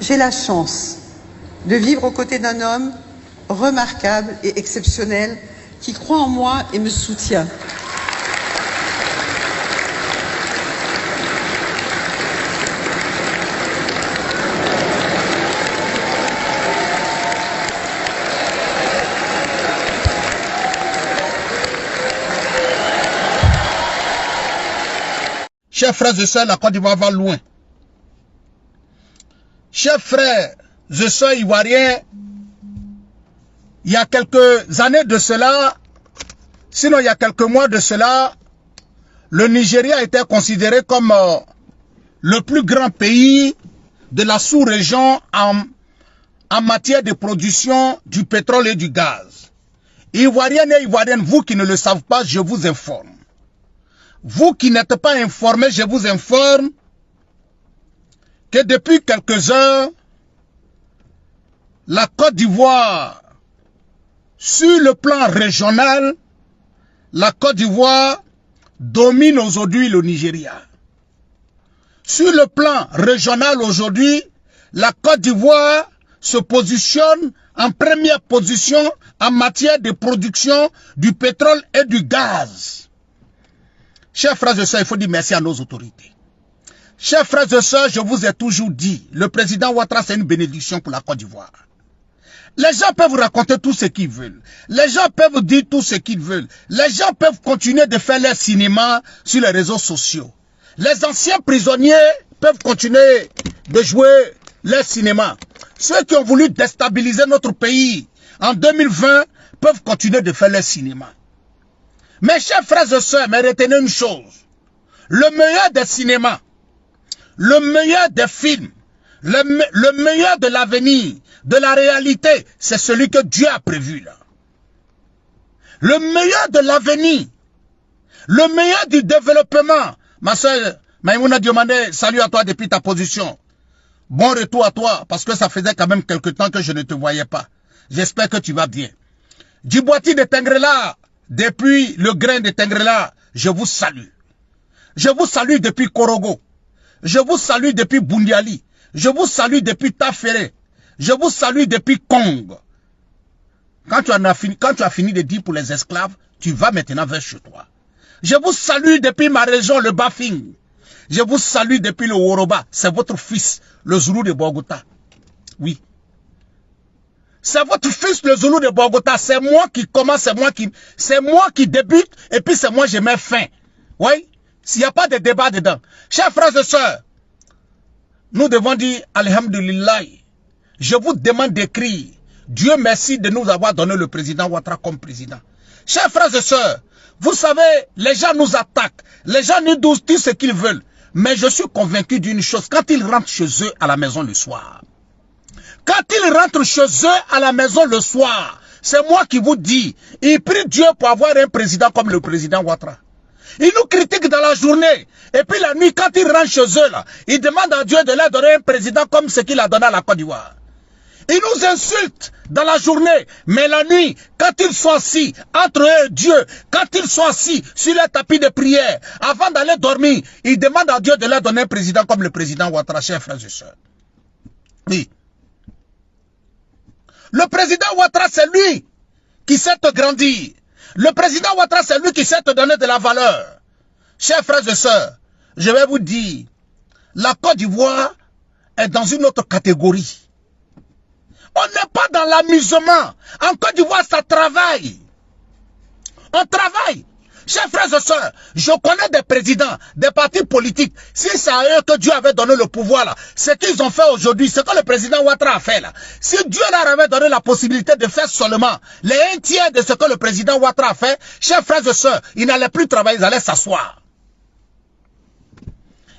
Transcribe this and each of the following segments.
J'ai la chance de vivre aux côtés d'un homme remarquable et exceptionnel qui croit en moi et me soutient. Chers frères et sœurs, la Côte d'Ivoire va loin. Chers frères et sœurs ivoiriens, il y a quelques années de cela, sinon il y a quelques mois de cela, le Nigeria était considéré comme le plus grand pays de la sous-région en matière de production du pétrole et du gaz. Ivoiriens et Ivoiriennes, vous qui ne le savez pas, je vous informe. Vous qui n'êtes pas informés, je vous informe que depuis quelques heures, la Côte d'Ivoire, sur le plan régional, la Côte d'Ivoire domine aujourd'hui le Nigeria. Sur le plan régional aujourd'hui, la Côte d'Ivoire se positionne en première position en matière de production du pétrole et du gaz. Chers frères et sœurs, il faut dire merci à nos autorités. Chers frères et sœurs, je vous ai toujours dit, le président Ouattara, c'est une bénédiction pour la Côte d'Ivoire. Les gens peuvent raconter tout ce qu'ils veulent. Les gens peuvent dire tout ce qu'ils veulent. Les gens peuvent continuer de faire leur cinéma sur les réseaux sociaux. Les anciens prisonniers peuvent continuer de jouer leur cinéma. Ceux qui ont voulu déstabiliser notre pays en 2020 peuvent continuer de faire leur cinéma. Mes chers frères et sœurs, mais retenez une chose. Le meilleur des cinémas, le meilleur des films, le meilleur de l'avenir, de la réalité, c'est celui que Dieu a prévu là. Le meilleur de l'avenir, le meilleur du développement. Ma soeur Maïmouna Diomandé, salut à toi depuis ta position. Bon retour à toi, parce que ça faisait quand même quelque temps que je ne te voyais pas. J'espère que tu vas bien. Djiboiti de Tengrela, depuis le grain de Tengrela, je vous salue. Je vous salue depuis Korogo. Je vous salue depuis Bundiali. Je vous salue depuis Tafere. Je vous salue depuis Kong. Quand tu as fini de dire pour les esclaves, tu vas maintenant vers chez toi. Je vous salue depuis ma région, le Bafing. Je vous salue depuis le Woroba. C'est votre fils, le Zoulou de Bogota. Oui. C'est votre fils, le Zoulou de Bogota. C'est moi qui commence, c'est moi qui débute, et puis c'est moi qui mets fin. Oui. S'il n'y a pas de débat dedans. Chers frères et sœurs, nous devons dire Alhamdulillah. Je vous demande d'écrire. Dieu merci de nous avoir donné le président Ouattara comme président. Chers frères et sœurs, vous savez, les gens nous attaquent. Les gens nous disent ce qu'ils veulent. Mais je suis convaincu d'une chose. Quand ils rentrent chez eux à la maison le soir, quand ils rentrent chez eux à la maison le soir, c'est moi qui vous dis, ils prient Dieu pour avoir un président comme le président Ouattara. Ils nous critiquent dans la journée. Et puis la nuit, quand ils rentrent chez eux, là, ils demandent à Dieu de leur donner un président comme ce qu'il a donné à la Côte d'Ivoire. Ils nous insultent dans la journée. Mais la nuit, quand ils sont assis, entre eux et Dieu, quand ils sont assis sur leur tapis de prière, avant d'aller dormir, ils demandent à Dieu de leur donner un président comme le président Ouattara, chers frères et sœurs. Oui. Le président Ouattara, c'est lui qui sait te grandir. Le président Ouattara, c'est lui qui sait te donner de la valeur. Chers frères et sœurs, je vais vous dire, la Côte d'Ivoire est dans une autre catégorie. On n'est pas dans l'amusement. En Côte d'Ivoire, ça travaille. On travaille. Chers frères et sœurs, je connais des présidents, des partis politiques. Si c'est à eux que Dieu avait donné le pouvoir, là, ce qu'ils ont fait aujourd'hui, ce que le président Ouattara a fait là. Si Dieu leur avait donné la possibilité de faire seulement les 1/3 de ce que le président Ouattara a fait, chers frères et sœurs, ils n'allaient plus travailler, ils allaient s'asseoir.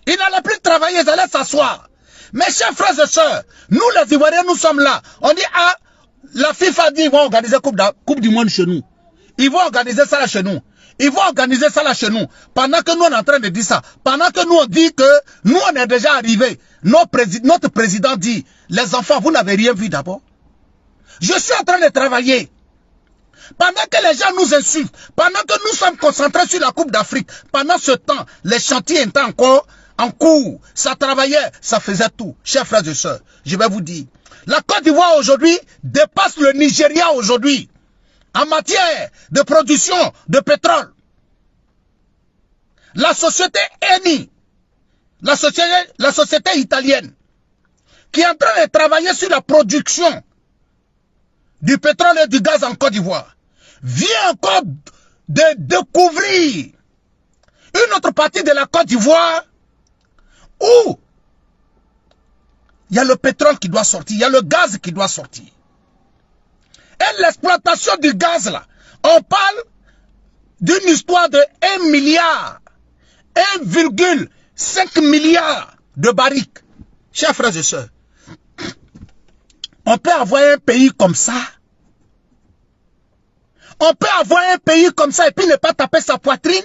Ils n'allaient plus travailler, ils allaient s'asseoir. Mais chers frères et sœurs, nous les Ivoiriens, nous sommes là. On dit, ah, la FIFA dit, ils vont organiser Coupe du Monde chez nous. Ils vont organiser ça là chez nous. Ils vont organiser ça là chez nous. Pendant que nous on est en train de dire ça. Pendant que nous on dit que nous on est déjà arrivés. Notre président dit, les enfants, vous n'avez rien vu d'abord. Je suis en train de travailler. Pendant que les gens nous insultent, pendant que nous sommes concentrés sur la Coupe d'Afrique, pendant ce temps, les chantiers étaient encore en cours, ça travaillait, ça faisait tout. Chers frères et sœurs, je vais vous dire, la Côte d'Ivoire aujourd'hui dépasse le Nigeria aujourd'hui en matière de production de pétrole. La société Eni, la société italienne, qui est en train de travailler sur la production du pétrole et du gaz en Côte d'Ivoire, vient encore de découvrir une autre partie de la Côte d'Ivoire où il y a le pétrole qui doit sortir, il y a le gaz qui doit sortir. Et l'exploitation du gaz là, on parle d'une histoire de 1 milliard, 1,5 milliard de barriques. Chers frères et sœurs, on peut avoir un pays comme ça. On peut avoir un pays comme ça et puis ne pas taper sa poitrine.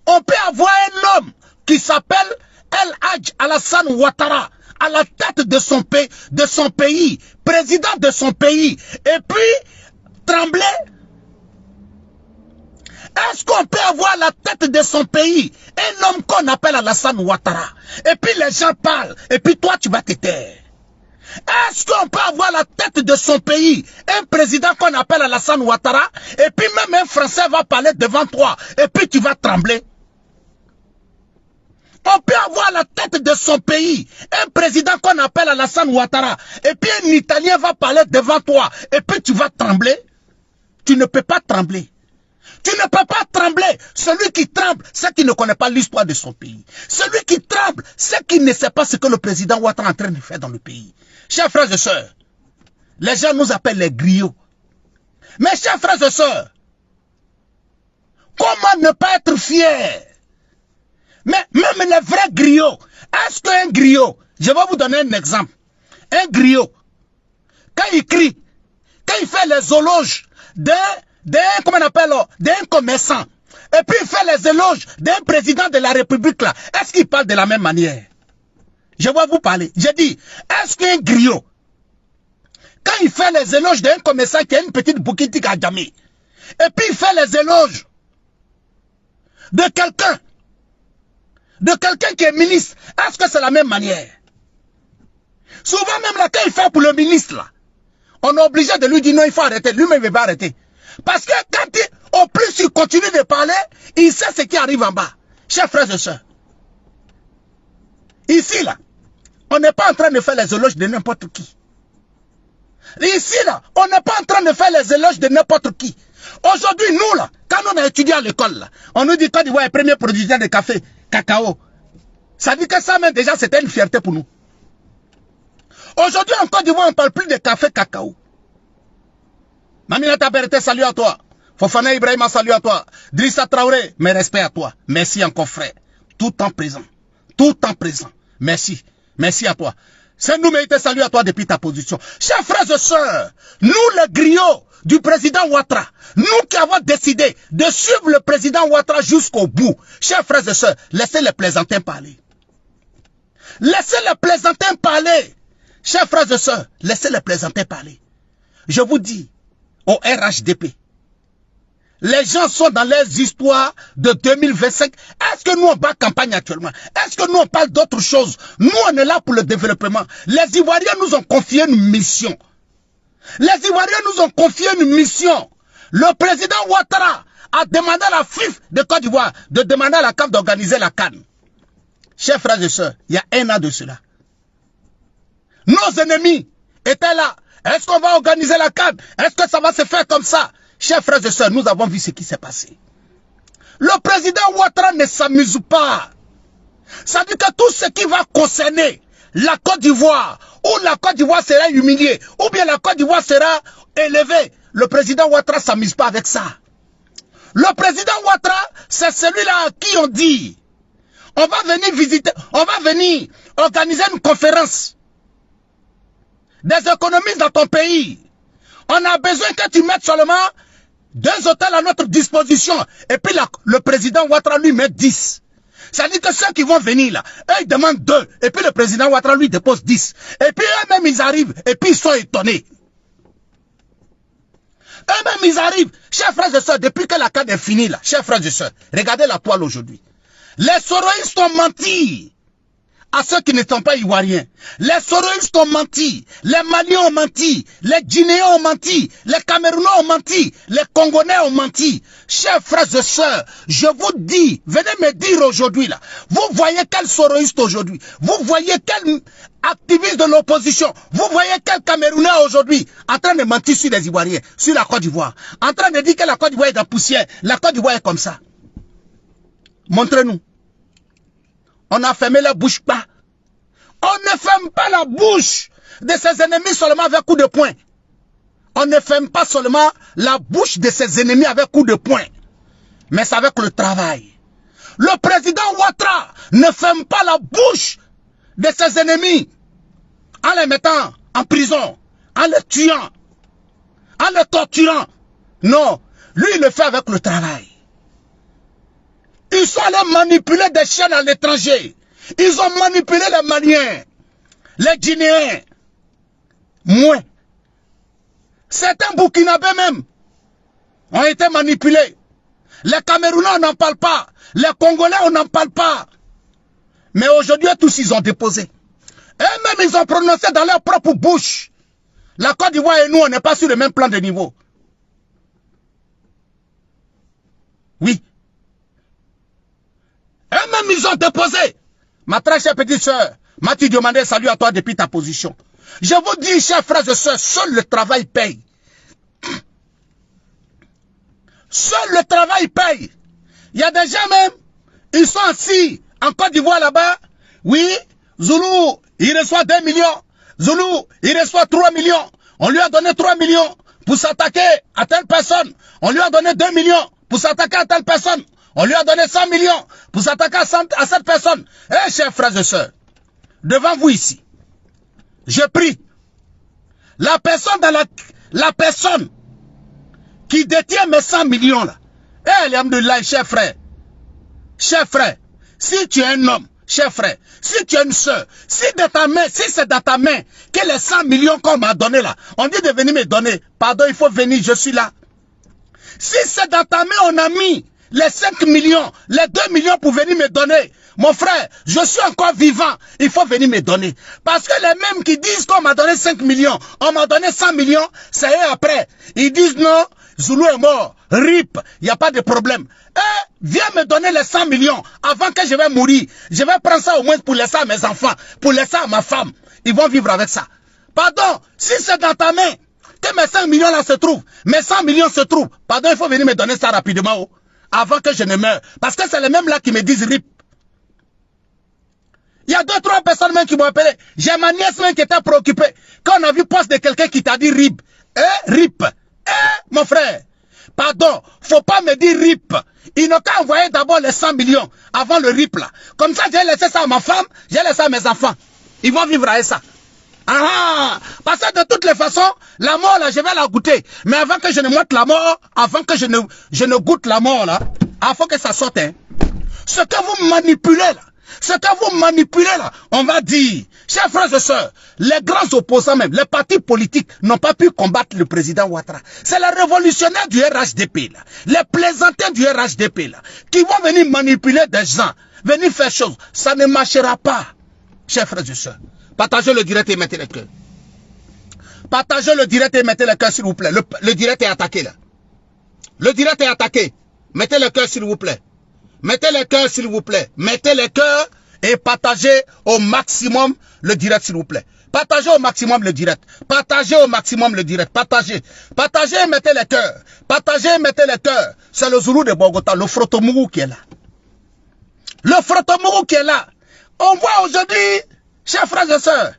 On peut avoir un homme qui s'appelle El Hadj Alassane Ouattara à la tête de son pays, président de son pays, et puis trembler. Est-ce qu'on peut avoir à la tête de son pays un homme qu'on appelle Alassane Ouattara, et puis les gens parlent, et puis toi tu vas te taire? Est-ce qu'on peut avoir à la tête de son pays un président qu'on appelle Alassane Ouattara, et puis même un Français va parler devant toi, et puis tu vas trembler? On peut avoir à la tête de son pays un président qu'on appelle Alassane Ouattara, et puis un Italien va parler devant toi, et puis tu vas trembler? Tu ne peux pas trembler. Tu ne peux pas trembler. Celui qui tremble, c'est qui ne connaît pas l'histoire de son pays. Celui qui tremble, c'est qui ne sait pas ce que le président Ouattara est en train de faire dans le pays. Chers frères et sœurs, les gens nous appellent les griots. Mais chers frères et sœurs, comment ne pas être fier? Mais même les vrais griots, est-ce qu'un griot, je vais vous donner un exemple, un griot, quand il crie, quand il fait les éloges comment on appelle, d'un commerçant, et puis il fait les éloges d'un président de la République là, est-ce qu'il parle de la même manière? Je vais vous parler. Je dis, est-ce qu'un griot, quand il fait les éloges d'un commerçant qui a une petite boutique à Djamé, et puis il fait les éloges de quelqu'un qui est ministre, est-ce que c'est la même manière? Souvent même là, quand il fait pour le ministre là, on est obligé de lui dire non, il faut arrêter. Lui-même il va arrêter. Parce que au plus il continue de parler, il sait ce qui arrive en bas. Chers frères et sœurs, ici là, on n'est pas en train de faire les éloges de n'importe qui. Ici là, on n'est pas en train de faire les éloges de n'importe qui. Aujourd'hui, nous là, quand on a étudié à l'école là, on nous dit Côte d'Ivoire est premier producteur de café, cacao. Ça dit que ça même déjà c'était une fierté pour nous. Aujourd'hui en Côte d'Ivoire, on ne parle plus de café, cacao. Maminata Berete, salut à toi. Fofana Ibrahima, salut à toi. Drissa Traoré, mes respects à toi. Merci encore frère. Tout en présent. Tout en présent. Merci. Merci à toi. C'est nous mériter salut à toi depuis ta position. Chers frères et sœurs, nous les griots du président Ouattara, nous qui avons décidé de suivre le président Ouattara jusqu'au bout. Chers frères et sœurs, laissez les plaisantins parler. Laissez les plaisantins parler. Chers frères et sœurs, laissez les plaisantins parler. Je vous dis, au RHDP, les gens sont dans leurs histoires de 2025. Est-ce que nous on bat campagne actuellement? Est-ce que nous on parle d'autre chose? Nous on est là pour le développement. Les Ivoiriens nous ont confié une mission. Les Ivoiriens nous ont confié une mission. Le président Ouattara a demandé à la FIF de Côte d'Ivoire de demander à la CAF d'organiser la CAN. Chers frères et sœurs, il y a un an de cela, nos ennemis étaient là. Est-ce qu'on va organiser la CAN? Est-ce que ça va se faire comme ça? Chers frères et sœurs, nous avons vu ce qui s'est passé. Le président Ouattara ne s'amuse pas. Ça dit que tout ce qui va concerner la Côte d'Ivoire, où la Côte d'Ivoire sera humiliée, ou bien la Côte d'Ivoire sera élevée, le président Ouattara ne s'amuse pas avec ça. Le président Ouattara, c'est celui-là à qui on dit, on va venir visiter, on va venir organiser une conférence des économistes dans ton pays. On a besoin que tu mettes seulement 2 hôtels à notre disposition. Et puis le président Ouattara lui met 10. Ça dit que ceux qui vont venir là, eux ils demandent 2. Et puis le président Ouattara lui dépose 10. Et puis eux-mêmes ils arrivent. Et puis ils sont étonnés. Eux-mêmes ils arrivent. Chers frères et sœurs, depuis que la CAN est finie là, chers frères et sœurs, regardez la toile aujourd'hui. Les soroïstes ont menti à ceux qui ne sont pas ivoiriens. Les soroïstes ont menti, les Maliens ont menti, les Guinéens ont menti, les Camerounais ont menti, les Congolais ont menti. Chers frères et sœurs, je vous dis, venez me dire aujourd'hui là, vous voyez quel soroïste aujourd'hui, vous voyez quel activiste de l'opposition, vous voyez quel Camerounais aujourd'hui en train de mentir sur les Ivoiriens, sur la Côte d'Ivoire, en train de dire que la Côte d'Ivoire est dans la poussière, la Côte d'Ivoire est comme ça. Montrez-nous. On a fermé la bouche pas. On ne ferme pas la bouche de ses ennemis seulement avec coup de poing. On ne ferme pas seulement la bouche de ses ennemis avec coup de poing. Mais c'est avec le travail. Le président Ouattara ne ferme pas la bouche de ses ennemis en les mettant en prison, en les tuant, en les torturant. Non, lui il le fait avec le travail. Ils sont allés manipuler des chaînes à l'étranger. Ils ont manipulé les Maliens, les Guinéens. Moins. Certains Burkinabés même ont été manipulés. Les Camerounais, on n'en parle pas. Les Congolais, on n'en parle pas. Mais aujourd'hui, tous ils ont déposé. Eux-mêmes, ils ont prononcé dans leur propre bouche. La Côte d'Ivoire et nous, on n'est pas sur le même plan de niveau. Oui. Eux-mêmes, ils ont déposé. Ma très chère petite soeur, Mathieu Diomandé, salut à toi depuis ta position. Je vous dis, chers frères et sœurs, seul le travail paye. Seul le travail paye. Il y a des gens même, ils sont assis en Côte d'Ivoire là-bas. Oui, Zoulou, il reçoit 2 millions. Zoulou, il reçoit 3 millions. On lui a donné 3 millions pour s'attaquer à telle personne. On lui a donné 2 millions pour s'attaquer à telle personne. On lui a donné 100 millions pour s'attaquer à cette personne. Eh, chers frères et sœurs, devant vous ici, je prie, la personne qui détient mes 100 millions là, eh, alhamdoulilah, cher frère, si tu es un homme, cher frère, si tu es une soeur, si c'est dans ta main que les 100 millions qu'on m'a donné là, on dit de venir me donner, pardon, il faut venir, je suis là. Si c'est dans ta main, on a mis les 5 millions, les 2 millions pour venir me donner. Mon frère, je suis encore vivant. Il faut venir me donner. Parce que les mêmes qui disent qu'on m'a donné 5 millions, on m'a donné 100 millions, c'est eux après. Ils disent non, Zoulou est mort, RIP, il n'y a pas de problème. Viens me donner les 100 millions avant que je vais mourir. Je vais prendre ça au moins pour laisser à mes enfants, pour laisser à ma femme. Ils vont vivre avec ça. Pardon, si c'est dans ta main que mes 5 millions là se trouvent, mes 100 millions se trouvent, pardon, il faut venir me donner ça rapidement. Oh. Avant que je ne meure. Parce que c'est les mêmes là qui me disent RIP. Il y a 2-3 personnes même qui m'ont appelé. J'ai ma nièce même qui était préoccupée. Quand on a vu poste de quelqu'un qui t'a dit RIP. RIP. Mon frère. Pardon. Faut pas me dire RIP. Ils n'ont qu'à envoyer d'abord les 100 millions avant le RIP là. Comme ça, j'ai laissé ça à ma femme. J'ai laissé ça à mes enfants. Ils vont vivre avec ça. Ah, parce que de toutes les façons, la mort là, je vais la goûter. Mais avant que je ne monte la mort, avant que je ne goûte la mort là, il faut que ça sorte. Hein. Ce que vous manipulez là, on va dire, chers frères et sœurs, les grands opposants même, les partis politiques n'ont pas pu combattre le président Ouattara. C'est les révolutionnaires du RHDP là, les plaisantins du RHDP là, qui vont venir manipuler des gens, venir faire chose. Ça ne marchera pas, chers frères et sœurs. Partagez le direct et mettez le cœur. Partagez le direct et mettez le cœur, s'il vous plaît. Le direct est attaqué, là. Le direct est attaqué. Mettez le cœur, s'il vous plaît. Mettez le cœur, s'il vous plaît. Mettez le cœur et partagez au maximum le direct, s'il vous plaît. Partagez au maximum le direct. Partagez au maximum le direct. Partagez. Partagez et mettez le cœur. Partagez et mettez le cœur. C'est le Zoulou de Bogota, le Frotomourou qui est là. Le Frotomourou qui est là. On voit aujourd'hui... Chers frères et sœurs,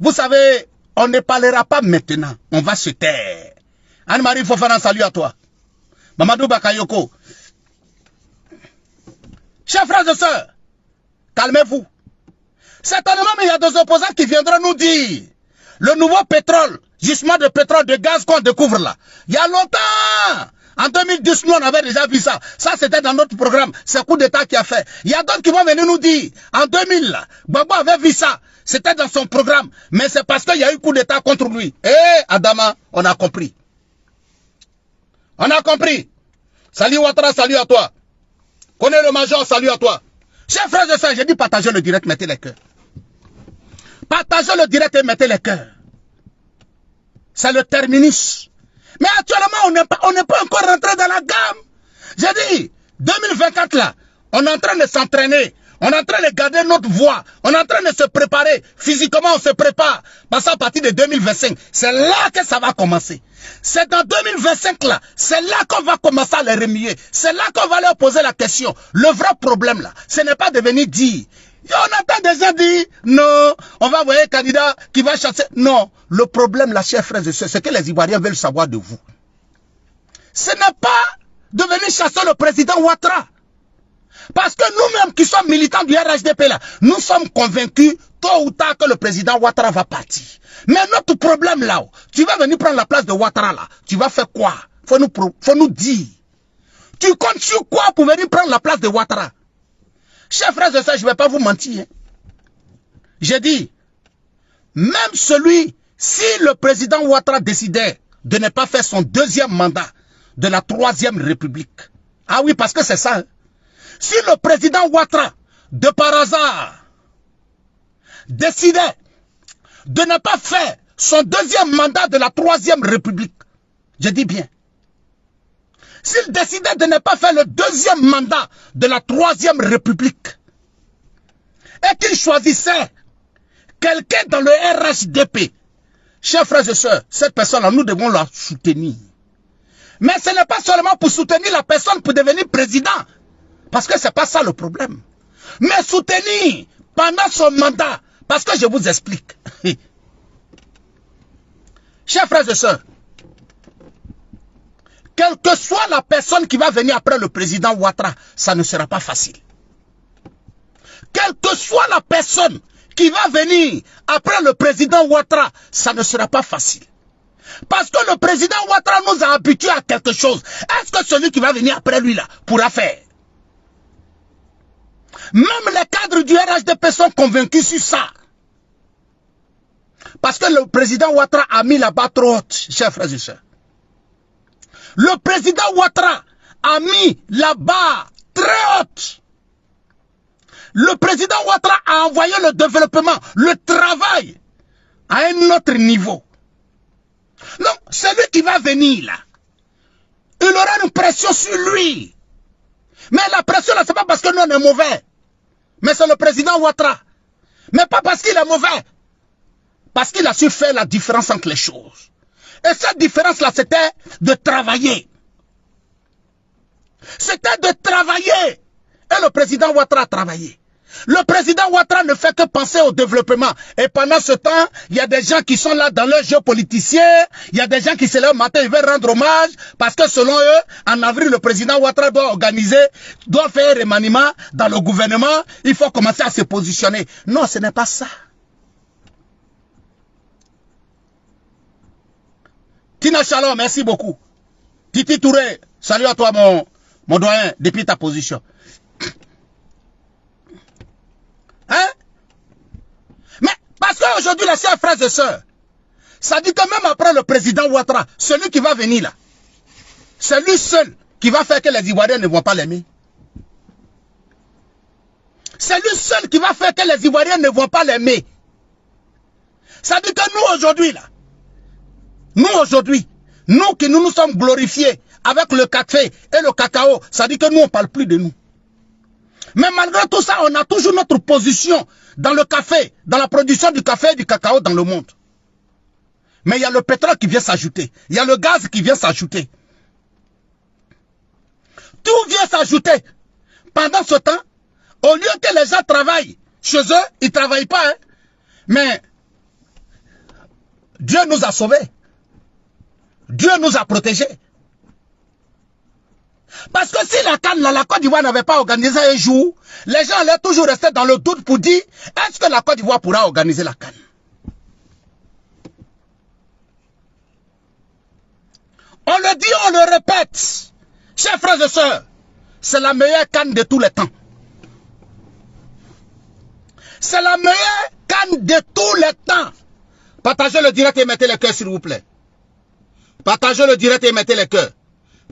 vous savez, on ne parlera pas maintenant. On va se taire. Anne-Marie Fofana, salut à toi. Mamadou Bakayoko. Chers frères et sœurs, calmez-vous. Certainement, il y a des opposants qui viendront nous dire le nouveau pétrole, gisement de pétrole, de gaz qu'on découvre là. Il y a longtemps. En 2010, nous, on avait déjà vu ça. Ça, c'était dans notre programme. C'est coup d'État qui a fait. Il y a d'autres qui vont venir nous dire, en 2000, là, Gbagbo avait vu ça. C'était dans son programme. Mais c'est parce qu'il y a eu coup d'État contre lui. Adama, on a compris. On a compris. Salut Ouattara, salut à toi. Connais le major, salut à toi. Chers frères et sœurs, j'ai dit partagez le direct, mettez les cœurs. Partagez le direct et mettez les cœurs. C'est le terminus. Mais actuellement, on n'est pas encore rentré dans la gamme. J'ai dit, 2024 là, on est en train de s'entraîner. On est en train de garder notre voix. On est en train de se préparer. Physiquement, on se prépare. Parce qu'à partir de 2025, c'est là que ça va commencer. C'est dans 2025 là. C'est là qu'on va commencer à les remuer. C'est là qu'on va leur poser la question. Le vrai problème là, ce n'est pas de venir dire. On entend des gens dire, non, on va envoyer un candidat qui va chasser. Non, le problème là, chers frères et sœurs, c'est que les Ivoiriens veulent savoir de vous. Ce n'est pas de venir chasser le président Ouattara. Parce que nous-mêmes qui sommes militants du RHDP là, nous sommes convaincus tôt ou tard que le président Ouattara va partir. Mais notre problème là, tu vas venir prendre la place de Ouattara là, tu vas faire quoi? Faut nous dire. Tu comptes sur quoi pour venir prendre la place de Ouattara? Chers frères et sœurs, je ne vais pas vous mentir. Hein. J'ai dit, même si le président Ouattara décidait de ne pas faire son deuxième mandat de la 3e République. Ah oui, parce que c'est ça. Hein. Si le président Ouattara, de par hasard, décidait de ne pas faire son deuxième mandat de la 3e République, je dis bien, s'il décidait de ne pas faire le deuxième mandat de la 3e République, et qu'il choisissait quelqu'un dans le RHDP, chers frères et sœurs, cette personne-là, nous devons la soutenir. Mais ce n'est pas seulement pour soutenir la personne pour devenir président. Parce que ce n'est pas ça le problème. Mais soutenir pendant son mandat. Parce que je vous explique. Chers frères et sœurs, quelle que soit la personne qui va venir après le président Ouattara, ça ne sera pas facile. Quelle que soit la personne qui va venir après le président Ouattara, ça ne sera pas facile. Parce que le président Ouattara nous a habitués à quelque chose. Est-ce que celui qui va venir après lui là pourra faire? Même les cadres du RHDP sont convaincus sur ça. Parce que le président Ouattara a mis la barre trop haute, chers frères et sœurs. Le président Ouattara a mis la barre très haute. Le président Ouattara a envoyé le développement, le travail à un autre niveau. Donc, celui qui va venir là, il aura une pression sur lui. Mais la pression là, c'est pas parce que nous on est mauvais. Mais c'est le président Ouattara. Mais pas parce qu'il est mauvais. Parce qu'il a su faire la différence entre les choses. Et cette différence-là, c'était de travailler. C'était de travailler. Et le président Ouattara a travaillé. Le président Ouattara ne fait que penser au développement. Et pendant ce temps, il y a des gens qui sont là dans leur jeu politicien. Il y a des gens qui se lèvent le matin, ils veulent rendre hommage. Parce que selon eux, en avril, le président Ouattara doit faire un remaniement dans le gouvernement. Il faut commencer à se positionner. Non, ce n'est pas ça. Tina Shalom, merci beaucoup. Titi Touré, salut à toi mon doyen, depuis ta position. Hein? Mais parce qu'aujourd'hui, les chers frères et sœurs, ça dit que même après le président Ouattara, celui qui va venir là, c'est lui seul qui va faire que les Ivoiriens ne vont pas l'aimer. C'est lui seul qui va faire que les Ivoiriens ne vont pas l'aimer. Ça dit que nous aujourd'hui là, nous qui nous sommes glorifiés avec le café et le cacao, ça dit que nous on ne parle plus de nous. Mais malgré tout ça, on a toujours notre position dans le café, dans la production du café et du cacao dans le monde. Mais il y a le pétrole qui vient s'ajouter. Il y a le gaz qui vient s'ajouter. Tout vient s'ajouter. Pendant ce temps, au lieu que les gens travaillent chez eux, ils ne travaillent pas. Hein? Mais Dieu nous a sauvés. Dieu nous a protégés. Parce que si la CAN, la Côte d'Ivoire n'avait pas organisé un jour, les gens allaient toujours rester dans le doute pour dire, est-ce que la Côte d'Ivoire pourra organiser la CAN? On le dit, on le répète. Chers frères et sœurs, c'est la meilleure CAN de tous les temps. C'est la meilleure CAN de tous les temps. Partagez le direct et mettez les cœurs, s'il vous plaît. Partagez le direct et mettez les cœurs.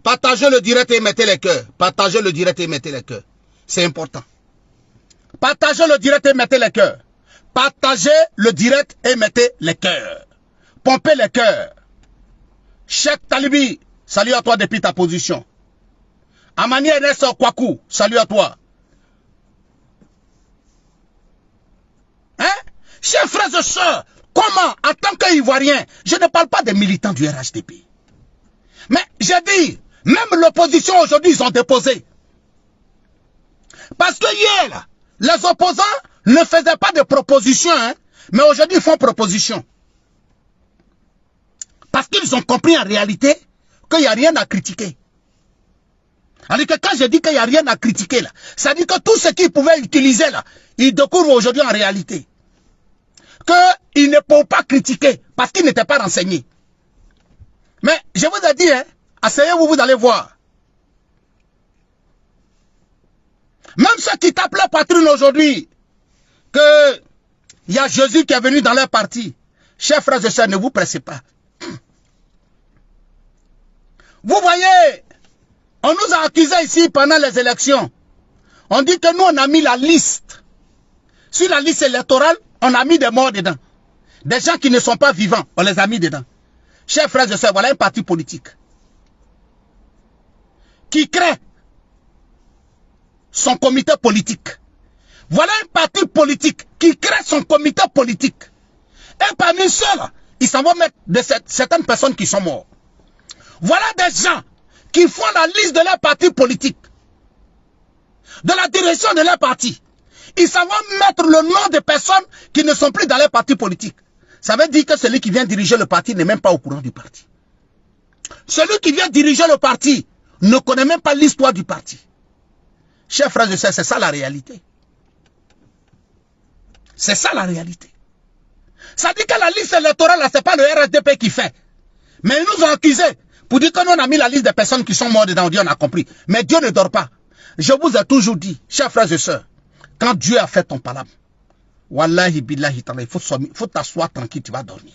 Partagez le direct et mettez les cœurs. Partagez le direct et mettez les cœurs. C'est important. Partagez le direct et mettez les cœurs. Partagez le direct et mettez les cœurs. Pompez les cœurs. Cheikh Talibi, salut à toi depuis ta position. Amani Enes Kwaku, salut à toi. Hein? Chers frères et sœurs, comment, en tant qu'Ivoirien, je ne parle pas des militants du RHDP. Mais j'ai dit, même l'opposition aujourd'hui, ils ont déposé. Parce que hier, les opposants ne faisaient pas de propositions, hein, mais aujourd'hui, ils font proposition. Parce qu'ils ont compris en réalité qu'il n'y a rien à critiquer. Alors que quand je dis qu'il n'y a rien à critiquer, là, ça dit que tout ce qu'ils pouvaient utiliser, là, ils découvrent aujourd'hui en réalité. Qu'ils ne peuvent pas critiquer parce qu'ils n'étaient pas renseignés. Mais je vous ai dit, hein, asseyez-vous, vous allez voir. Même ceux qui tapent leur patrouille aujourd'hui, qu'il y a Jésus qui est venu dans leur parti. Chers frères et sœurs, ne vous pressez pas. Vous voyez, on nous a accusés ici pendant les élections. On dit que nous, on a mis la liste. Sur la liste électorale, on a mis des morts dedans. Des gens qui ne sont pas vivants, on les a mis dedans. Chers frères et sœurs, voilà un parti politique qui crée son comité politique. Voilà un parti politique qui crée son comité politique. Et parmi ceux-là, ils s'en vont mettre certaines personnes qui sont mortes. Voilà des gens qui font la liste de leur parti politique, de la direction de leur parti. Ils s'en vont mettre le nom des personnes qui ne sont plus dans leur parti politique. Ça veut dire que celui qui vient diriger le parti n'est même pas au courant du parti. Celui qui vient diriger le parti ne connaît même pas l'histoire du parti. Chers frères et sœurs, c'est ça la réalité. C'est ça la réalité. Ça dit que la liste électorale, ce n'est pas le RHDP qui fait. Mais ils nous ont accusés pour dire que nous on a mis la liste des personnes qui sont mortes dedans. On dit on a compris. Mais Dieu ne dort pas. Je vous ai toujours dit, chers frères et sœurs, quand Dieu a fait ton palabre, wallahi billahi ta'ala, il faut t'asseoir tranquille, tu vas dormir.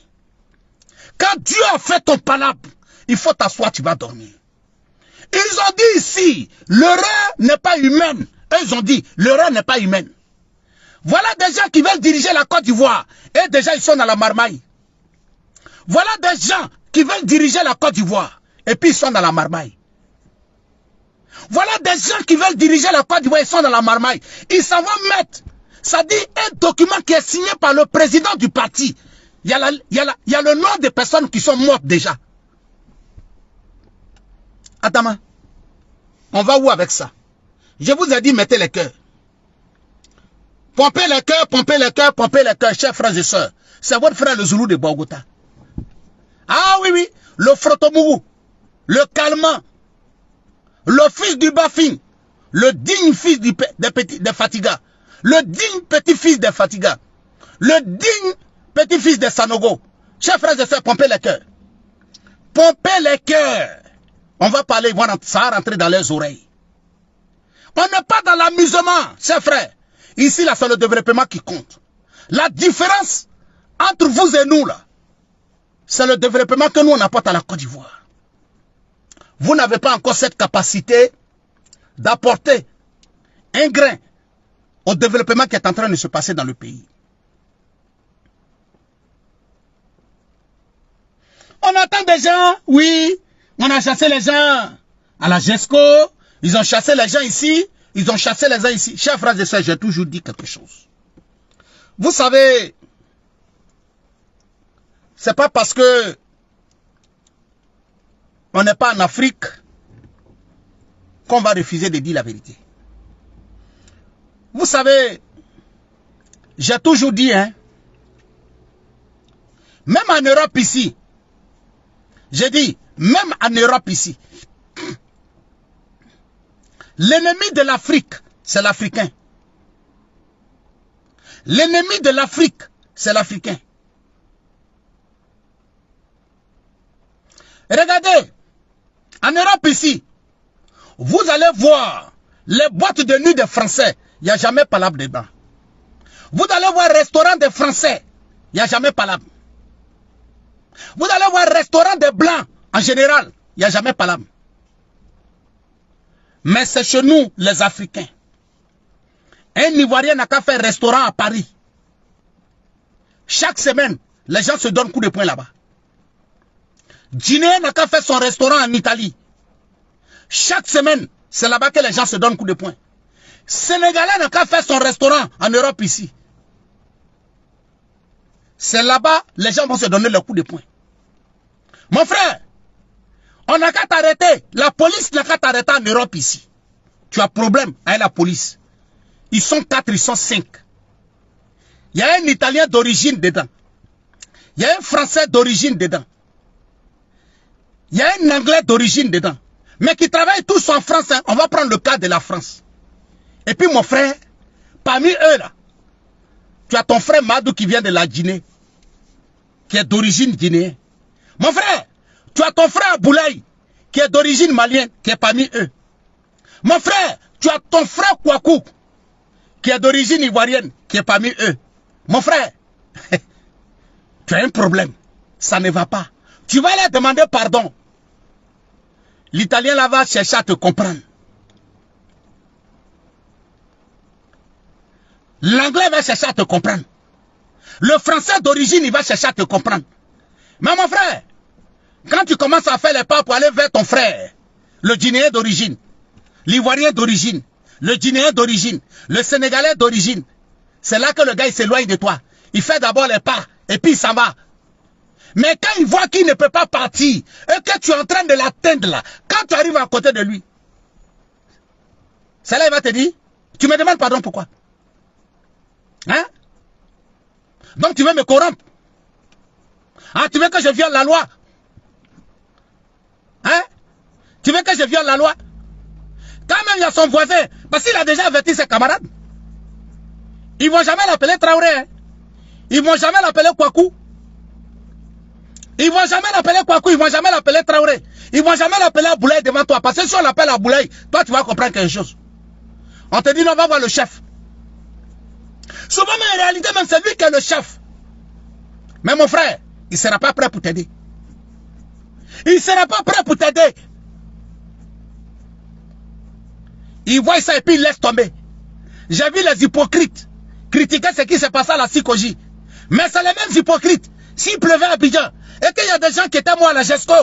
Quand Dieu a fait ton palabre, il faut t'asseoir, tu vas dormir. Ils ont dit ici, l'erreur n'est pas humaine. Eux, ils ont dit, l'erreur n'est pas humaine. Voilà des gens qui veulent diriger la Côte d'Ivoire. Et déjà, ils sont dans la marmaille. Voilà des gens qui veulent diriger la Côte d'Ivoire. Et puis, ils sont dans la marmaille. Voilà des gens qui veulent diriger la Côte d'Ivoire. Ils sont dans la marmaille. Ils s'en vont mettre. Ça dit un document qui est signé par le président du parti. Il y a le nom des personnes qui sont mortes déjà. Attends, on va où avec ça? Je vous ai dit, mettez les cœurs. Pompez les cœurs, pompez les cœurs, pompez les cœurs, chers frères et sœurs. C'est votre frère le Zoulou de Bogota. Ah oui, oui, le Frotomougou, le Calmant, le fils du Bafin, le digne fils des Fatiga, le digne petit-fils des Fatiga, le digne petit-fils des Sanogo. Chers frères et sœurs, pompez les cœurs. Pompez les cœurs. On va parler, ça va rentrer dans leurs oreilles. On n'est pas dans l'amusement, chers frères. Ici, là, c'est le développement qui compte. La différence entre vous et nous, là, c'est le développement que nous, on apporte à la Côte d'Ivoire. Vous n'avez pas encore cette capacité d'apporter un grain au développement qui est en train de se passer dans le pays. On attend des gens, oui, on a chassé les gens à la GESCO, ils ont chassé les gens ici, ils ont chassé les gens ici. Chers frères et sœurs, j'ai toujours dit quelque chose. Vous savez, c'est pas parce que on n'est pas en Afrique qu'on va refuser de dire la vérité. Vous savez, j'ai toujours dit, hein, même en Europe ici, j'ai dit, même en Europe ici, l'ennemi de l'Afrique, c'est l'Africain. L'ennemi de l'Afrique, c'est l'Africain. Regardez, en Europe ici, vous allez voir les boîtes de nuit des Français, il n'y a jamais palabre dedans. Vous allez voir restaurant des Français, il n'y a jamais palabre. Vous allez voir restaurant des Blancs, en général, il n'y a jamais palabre. Mais c'est chez nous, les Africains. Un Ivoirien n'a qu'à faire restaurant à Paris. Chaque semaine, les gens se donnent coup de poing là-bas. Guinéen n'a qu'à faire son restaurant en Italie. Chaque semaine, c'est là-bas que les gens se donnent coup de poing. Sénégalais n'a qu'à faire son restaurant en Europe ici. C'est là-bas, les gens vont se donner le coup de poing. Mon frère, on n'a qu'à t'arrêter. La police n'a qu'à t'arrêter en Europe ici. Tu as problème avec la police. Ils sont 4, ils sont 5. Il y a un Italien d'origine dedans. Il y a un Français d'origine dedans. Il y a un Anglais d'origine dedans. Mais qui travaillent tous en France. Hein. On va prendre le cas de la France. Et puis mon frère, parmi eux là, tu as ton frère Madou qui vient de la Guinée, qui est d'origine guinéenne. Mon frère, tu as ton frère Aboulaye, qui est d'origine malienne, qui est parmi eux. Mon frère, tu as ton frère Kouakou, qui est d'origine ivoirienne, qui est parmi eux. Mon frère, tu as un problème. Ça ne va pas. Tu vas leur demander pardon. L'Italien là va chercher à te comprendre. L'anglais va chercher à te comprendre. Le français d'origine, il va chercher à te comprendre. Mais mon frère, quand tu commences à faire les pas pour aller vers ton frère, le Guinéen d'origine, l'Ivoirien d'origine, le Guinéen d'origine, le Sénégalais d'origine, c'est là que le gars il s'éloigne de toi. Il fait d'abord les pas et puis il s'en va. Mais quand il voit qu'il ne peut pas partir et que tu es en train de l'atteindre là, quand tu arrives à côté de lui, c'est là il va te dire, tu me demandes pardon pourquoi? Hein? Donc tu veux me corrompre? Ah, tu veux que je viole la loi? Hein? Tu veux que je viole la loi? Quand même il y a son voisin, parce qu'il a déjà averti ses camarades. Ils vont jamais l'appeler Traoré. Hein? Ils vont jamais l'appeler Kouakou. Ils vont jamais l'appeler Kouakou, ils vont jamais l'appeler Traoré. Ils vont jamais l'appeler Aboulaye devant toi. Parce que si on l'appelle Aboulaye, toi tu vas comprendre quelque chose. On te dit non, on va voir le chef. Souvent, mais en réalité, même c'est lui qui est le chef. Mais mon frère, il ne sera pas prêt pour t'aider. Il ne sera pas prêt pour t'aider. Il voit ça et puis il laisse tomber. J'ai vu les hypocrites critiquer ce qui s'est passé à la Sikoji. Mais c'est les mêmes hypocrites. S'il pleuvait à Abidjan et qu'il y a des gens qui étaient morts à la GESCO.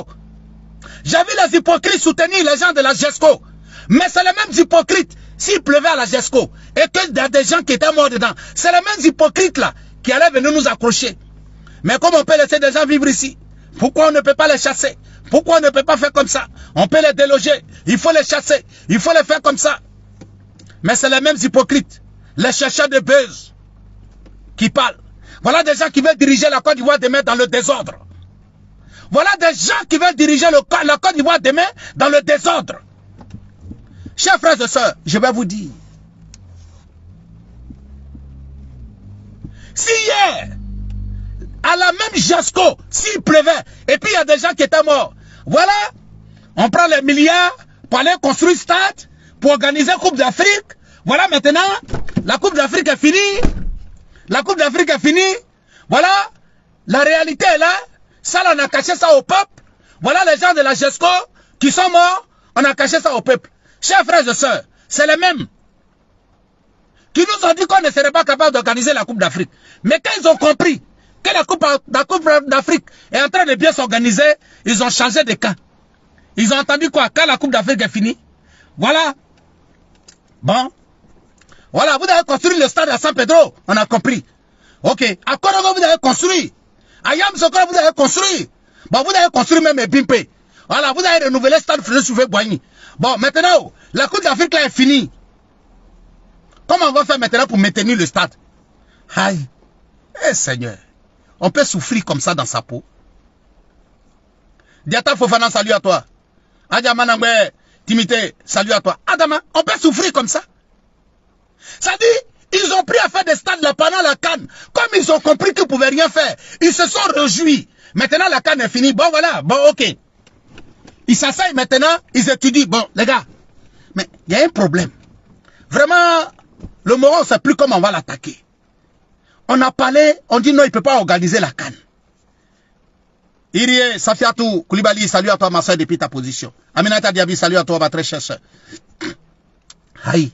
J'ai vu les hypocrites soutenir les gens de la GESCO. Mais c'est les mêmes hypocrites. S'il pleuvait à la GESCO et qu'il y a des gens qui étaient morts dedans, c'est les mêmes hypocrites là qui allaient venir nous accrocher. Mais comme on peut laisser des gens vivre ici, pourquoi on ne peut pas les chasser? Pourquoi on ne peut pas faire comme ça? On peut les déloger, il faut les chasser, il faut les faire comme ça. Mais c'est les mêmes hypocrites, les chercheurs de buzz qui parlent. Voilà des gens qui veulent diriger la Côte d'Ivoire demain dans le désordre. Voilà des gens qui veulent diriger la Côte d'Ivoire demain dans le désordre. Chers frères et sœurs, je vais vous dire. Si hier, à la même GESCO, s'il pleuvait, et puis il y a des gens qui étaient morts, voilà, on prend les milliards pour aller construire stade, pour organiser la Coupe d'Afrique. Voilà maintenant, la Coupe d'Afrique est finie. La Coupe d'Afrique est finie. Voilà, la réalité est là. Ça, on a caché ça au peuple. Voilà les gens de la GESCO qui sont morts, on a caché ça au peuple. Chers frères et sœurs, c'est les mêmes qui nous ont dit qu'on ne serait pas capable d'organiser la Coupe d'Afrique. Mais quand ils ont compris que la Coupe d'Afrique est en train de bien s'organiser, ils ont changé de camp. Ils ont entendu quoi? Quand la Coupe d'Afrique est finie, voilà. Bon. Voilà, vous avez construit le stade à San Pedro, on a compris. Ok. À Korogo, vous avez construit. À Yamsokoro, vous avez construit. Bon, vous avez construit même Bimpe. Voilà, vous avez renouvelé le stade Frédéric Souvé-Boigny. Bon, maintenant, la Coupe d'Afrique là est finie. Comment on va faire maintenant pour maintenir le stade? Aïe. Eh Seigneur, on peut souffrir comme ça dans sa peau. Diata Fofana, salut à toi. Adjama Nangwe, Timité, salut à toi. Adama, on peut souffrir comme ça. Ça dit, ils ont pris à faire des stades là pendant la CAN. Comme ils ont compris qu'ils ne pouvaient rien faire, ils se sont réjouis. Maintenant la CAN est finie. Bon voilà, bon ok. Ils s'asseyent maintenant, ils étudient. Bon les gars, mais il y a un problème. Vraiment, le Moro ne sait plus comment on va l'attaquer. On a parlé, on dit non, il ne peut pas organiser la CAN. Irie, Safiatou, Koulibaly, salut à toi ma soeur depuis ta position. Aminata Diaby, salut à toi ma très chère soeur. Aïe.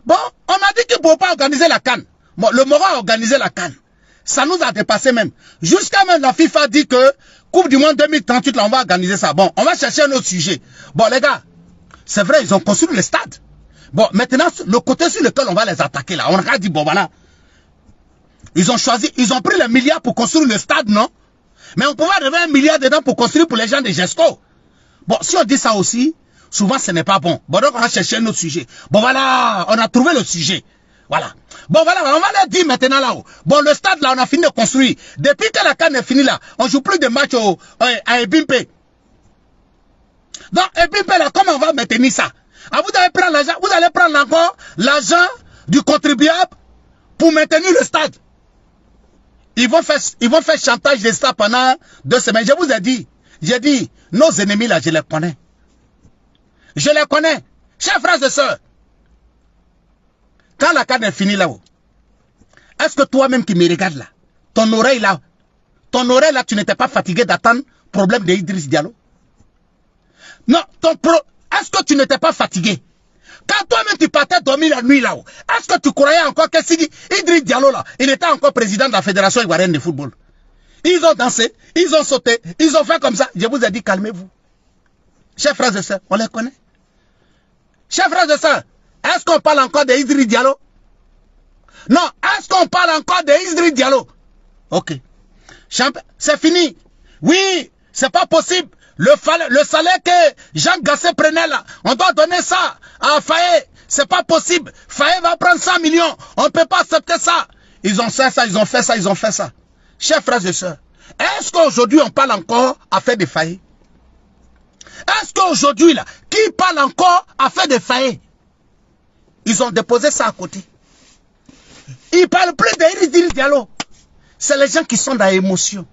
Bon, On m'a dit qu'il ne pouvait pas organiser la CAN. Bon, le Maroc a organisé la CAN. Ça nous a dépassé même. Jusqu'à même la FIFA dit que Coupe du Monde 2038, là, on va organiser ça. Bon, on va chercher un autre sujet. Bon, les gars, c'est vrai, ils ont construit le stade. Bon, maintenant, le côté sur lequel on va les attaquer, là, on a dit, bon, voilà. Ils ont choisi, ils ont pris les milliards pour construire le stade, non? Mais on pouvait arriver 1 milliard dedans pour construire pour les gens de GESCO. Bon, si on dit ça aussi, souvent ce n'est pas bon. Bon, donc on va chercher un autre sujet. Bon, voilà, on a trouvé le sujet. Voilà. Bon, voilà, on va leur dire maintenant là-haut. Bon, le stade là, on a fini de construire. Depuis que la CAN est finie là, on joue plus de matchs à Ebimpe. Donc, Ebimpe là, comment on va maintenir ça? Ah, vous allez prendre l'argent, vous allez prendre encore l'argent du contribuable pour maintenir le stade. Ils vont faire chantage de ça pendant 2 semaines. Je vous ai dit, j'ai dit, nos ennemis là, je les connais. Je les connais. Chers frères et sœurs, quand la CAN est finie là-haut, est-ce que toi-même qui me regardes là, ton oreille là, tu n'étais pas fatigué d'attendre problème de Idriss Diallo? Non, est-ce que tu n'étais pas fatigué? Quand toi-même tu partais dormir la nuit là-haut, est-ce que tu croyais encore que si Idriss Diallo là, il était encore président de la Fédération ivoirienne de football? Ils ont dansé, ils ont sauté, ils ont fait comme ça. Je vous ai dit, calmez-vous. Chers frères et sœurs, on les connaît. Chers frères et sœurs, est-ce qu'on parle encore de Idriss Diallo? Non, est-ce qu'on parle encore de Idriss Diallo? Ok. C'est fini. Oui, c'est pas possible. Le salaire que Jean Gasset prenait là, on doit donner ça à Faye. C'est pas possible. Faye va prendre 100 millions. On ne peut pas accepter ça. Ils ont fait ça, ils ont fait ça, ils ont fait ça. Chers frères et sœurs, est-ce qu'aujourd'hui on parle encore à faire des Faye? Est-ce qu'aujourd'hui là, qui parle encore à faire des Faye? Ils ont déposé ça à côté. Ils ne parlent plus d'Idriss Diallo. C'est les gens qui sont dans l'émotion.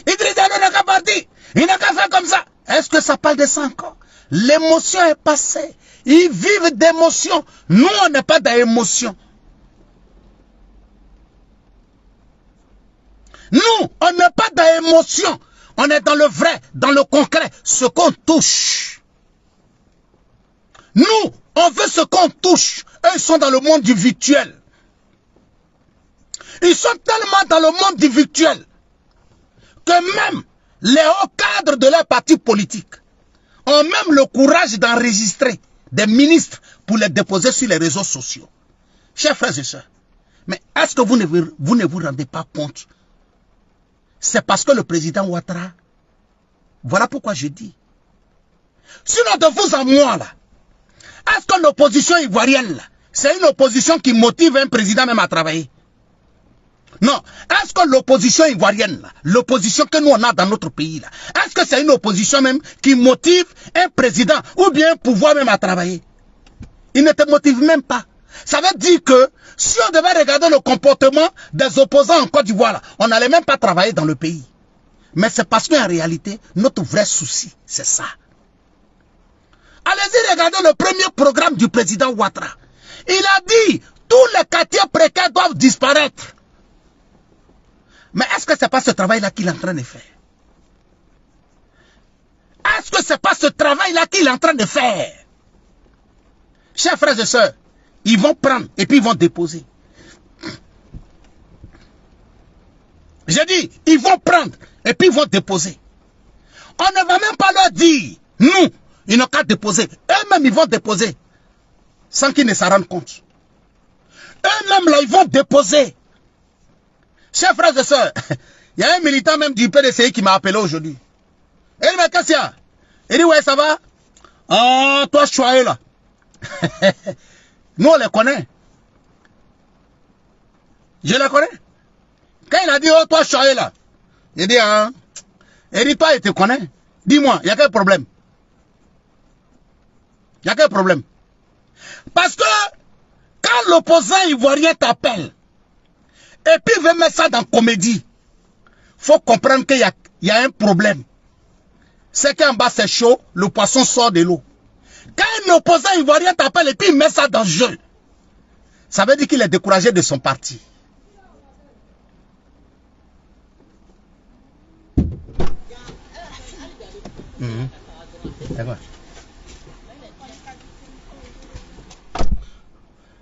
Idriss Diallo n'a qu'à partir. Il n'a qu'à faire comme ça. Est-ce que ça parle de ça encore? L'émotion est passée. Ils vivent d'émotion. Nous, on n'est pas dans l'émotion. Nous, on n'est pas dans l'émotion. On est dans le vrai, dans le concret, ce qu'on touche. Nous, on veut ce qu'on touche. Eux, ils sont dans le monde du virtuel. Ils sont tellement dans le monde du virtuel que même les hauts cadres de leur parti politique ont même le courage d'enregistrer des ministres pour les déposer sur les réseaux sociaux. Chers frères et sœurs, mais est-ce que vous ne vous rendez pas compte? C'est parce que le président Ouattara, voilà pourquoi je dis, sinon de vous à moi là, est-ce que l'opposition ivoirienne là, c'est une opposition qui motive un président même à travailler? Non. Est-ce que l'opposition ivoirienne, l'opposition que nous on a dans notre pays, là, est-ce que c'est une opposition même qui motive un président ou bien un pouvoir même à travailler? Il ne te motive même pas. Ça veut dire que si on devait regarder le comportement des opposants en Côte d'Ivoire, on n'allait même pas travailler dans le pays. Mais c'est parce qu'en réalité, notre vrai souci, c'est ça. Allez-y regarder le premier programme du président Ouattara. Il a dit, tous les quartiers précaires doivent disparaître. Mais est-ce que ce n'est pas ce travail-là qu'il est en train de faire? Est-ce que ce n'est pas ce travail-là qu'il est en train de faire? Chers frères et sœurs, ils vont prendre et puis ils vont déposer. J'ai dit, ils vont prendre et puis ils vont déposer. On ne va même pas leur dire, nous, ils n'ont qu'à déposer. Eux-mêmes, ils vont déposer sans qu'ils ne s'en rendent compte. Eux-mêmes, là, ils vont déposer. Chers frères et sœurs, il y a un militant même du PDCI qui m'a appelé aujourd'hui. Il dit, mais qu'est-ce qu'il y a? Il dit, ouais, ça va? Oh, toi, Chouaé, là. Nous, on les connaît. Je les connais. Quand il a dit, oh, toi, Chouaé, là. Il dit, hein? Il dit, toi, il te connaît. Dis-moi, il y a quel problème? Il y a quel problème? Parce que, quand l'opposant ivoirien t'appelle, et puis il veut mettre ça dans comédie, il faut comprendre qu'il y a un problème. C'est qu'en bas c'est chaud, le poisson sort de l'eau. Quand un opposant ivoirien t'appelle et puis il met ça dans le jeu, ça veut dire qu'il est découragé de son parti.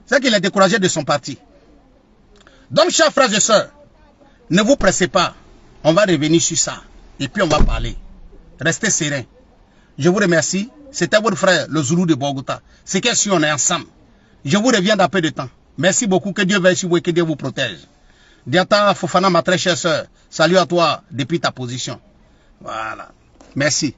C'est qu'il est découragé de son parti. Donc, chers frères et sœurs, ne vous pressez pas. On va revenir sur ça. Et puis, on va parler. Restez sereins. Je vous remercie. C'était votre frère, le Zoulou de Bogota. C'est que si on est ensemble. Je vous reviens dans peu de temps. Merci beaucoup. Que Dieu veille sur vous et que Dieu vous protège. Diata Fofana, ma très chère sœur. Salut à toi depuis ta position. Voilà. Merci.